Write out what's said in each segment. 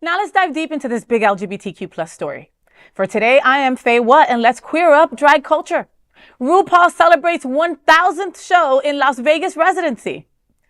Now let's dive deep into this big LGBTQ plus story. For today, I am Faye What, and let's queer up drag culture. RuPaul celebrates 1,000th show in Las Vegas Residency.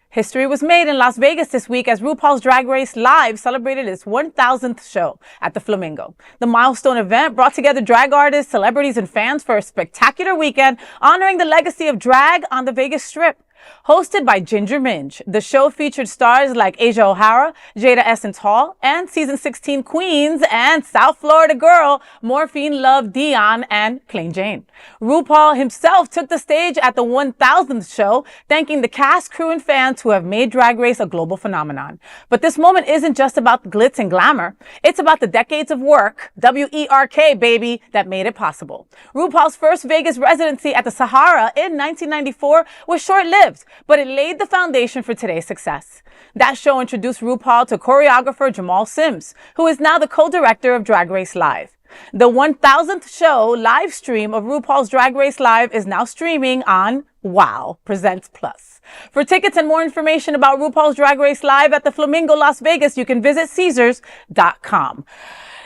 History was made in Las Vegas this week as RuPaul's Drag Race Live celebrated its 1,000th show at the Flamingo. The milestone event brought together drag artists, celebrities, and fans for a spectacular weekend honoring the legacy of drag on the Vegas Strip. Hosted by Ginger Minj, the show featured stars like Asia O'Hara, Jaida Essence Hall, and season 16 queens and South Florida girl Morphine loved Dion and Plain Jane. RuPaul himself took the stage at the 1,000th show, thanking the cast, crew, and fans who have made Drag Race a global phenomenon. But this moment isn't just about glitz and glamour. It's about the decades of work, W-E-R-K, baby, that made it possible. RuPaul's first Vegas residency at the Sahara in 1994 was short-lived, but it laid the foundation for today's success. That show introduced RuPaul to choreographer Jamal Sims, who is now the co-director of Drag Race Live. The 1,000th show live stream of RuPaul's Drag Race Live is now streaming on Wow Presents Plus. For tickets and more information about RuPaul's Drag Race Live at the Flamingo Las Vegas, you can visit Caesars.com.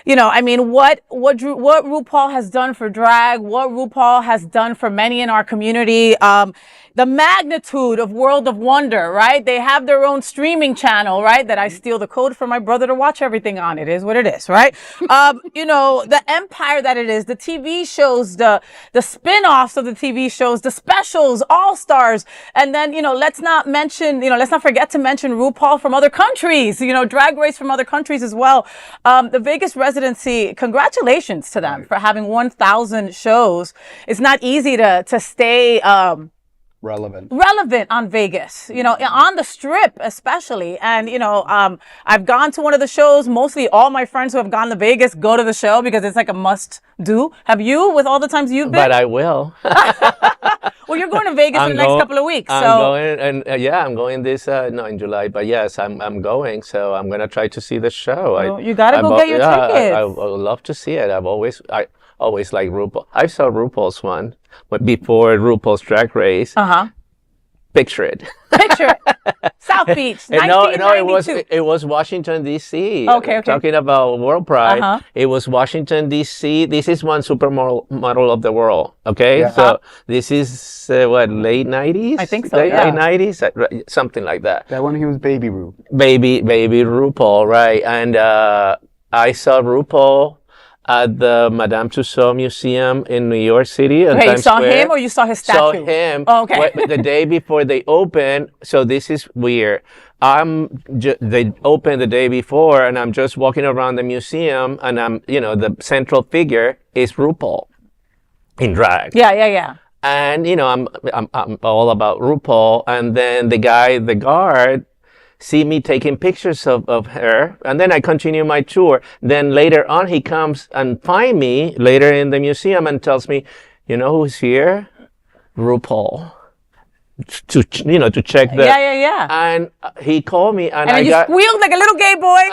You know, I mean, what RuPaul has done for drag, what RuPaul has done for many in our community, the magnitude of World of Wonder, right? They have their own streaming channel, right? That I steal the code from my brother to watch everything on. It is what it is, right? You know, the empire that it is, the TV shows, the spin-offs of the TV shows, the specials, all-stars. And then, you know, let's not forget to mention RuPaul from other countries, you know, Drag Race from other countries as well. The Vegas Residency, congratulations to them for having 1,000 shows. It's not easy to stay, relevant on Vegas, you know, on the Strip especially. And, you know, I've gone to one of the shows. Mostly all my friends who have gone to Vegas go to the show because it's like a must do. Have you, with all the times you've been? But I will. Well, you're going to Vegas in the next couple of weeks. I'm going, and I'm going this, in July, but yes, I'm going. So I'm going to try to see the show. You got to go get your tickets. I would love to see it. I always like RuPaul. I saw RuPaul's one before RuPaul's Drag Race. Picture it. South Beach, 1992. It was Washington, D.C. Okay. Talking about World Pride, it was Washington, D.C. This is one supermodel of the world, okay? Yeah. So this is, late 90s? I think so, Late 90s? Something like that. That one, he was Baby Ru. Baby RuPaul, right. And I saw RuPaul at the Madame Tussauds Museum in New York City. Okay, you saw him or you saw his statue? Saw him. Oh, okay. The day before they opened. So this is weird. They opened the day before, and I'm just walking around the museum, and the central figure is RuPaul in drag. Yeah. And I'm all about RuPaul. And then the guard, see me taking pictures of her, and then I continue my tour. Then later on, he comes and find me later in the museum and tells me, you know who's here? RuPaul. To check the... Yeah. And he called me, and you squealed like a little gay boy.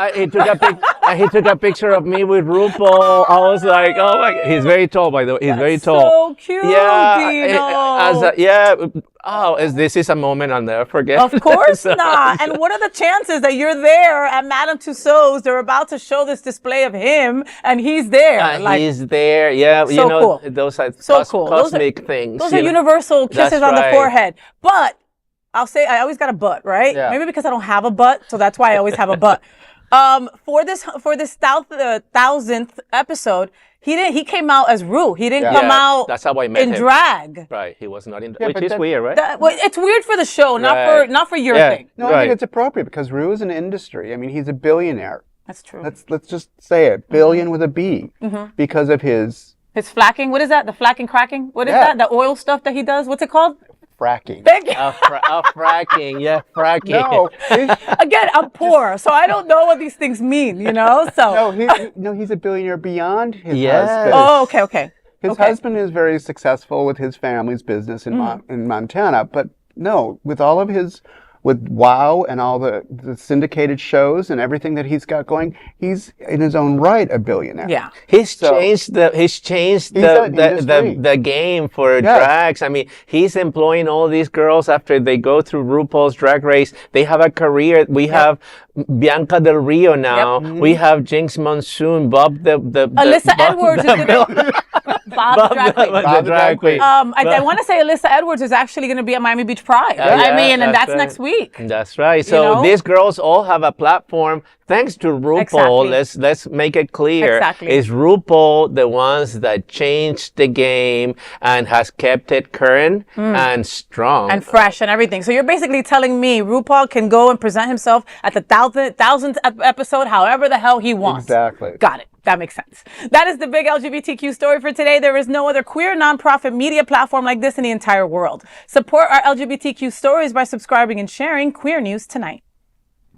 He took a picture of me with RuPaul. I was like, oh my God. He's very tall, by the way. He's very tall. So cute, Dino. This is a moment I'll never forget. Of course not. And what are the chances that you're there at Madame Tussauds? They're about to show this display of him, and he's there. He's there. Yeah, cool. Those are cool. cosmic things. Those are universal kisses on the forehead. But I'll say I always got a butt, right? Yeah. Maybe because I don't have a butt, so that's why I always have a butt. For this 1,000th episode, he came out as Ru. He didn't come out. That's how I met in him. Drag. Right. He was not in drag, which is weird, right? It's weird for the show, not for your thing. No, I think it's appropriate because Ru is an industry. I mean, he's a billionaire. That's true. Let's just say it. Billion with a B, because of his flacking. What is that? The flacking cracking? What is that? The oil stuff that he does? What's it called? Fracking. Thank you. Fracking. Yeah, fracking. No. Again, I'm poor, so I don't know what these things mean, you know? So he's a billionaire beyond his husband. Oh, okay. His husband is very successful with his family's business in Montana, but no, with all of his with WOW and all the syndicated shows and everything that he's got going, he's in his own right a billionaire. Yeah. He's changed the game for drags. I mean, he's employing all these girls after they go through RuPaul's Drag Race. They have a career. We have Bianca Del Rio now. We have Jinx Monsoon, Bob the Alyssa Edwards is Bob the drag queen. I want to say Alyssa Edwards is actually going to be at Miami Beach Pride. And that's right. next week. That's right. So these girls all have a platform thanks to RuPaul. Exactly. Let's make it clear. Exactly. Is RuPaul the ones that changed the game and has kept it current and strong and fresh and everything. So you're basically telling me RuPaul can go and present himself at the thousandth episode however the hell he wants. Exactly. Got it. That makes sense. That is the big LGBTQ story for today. There is no other queer nonprofit media platform like this in the entire world. Support our LGBTQ stories by subscribing and sharing Queer News Tonight.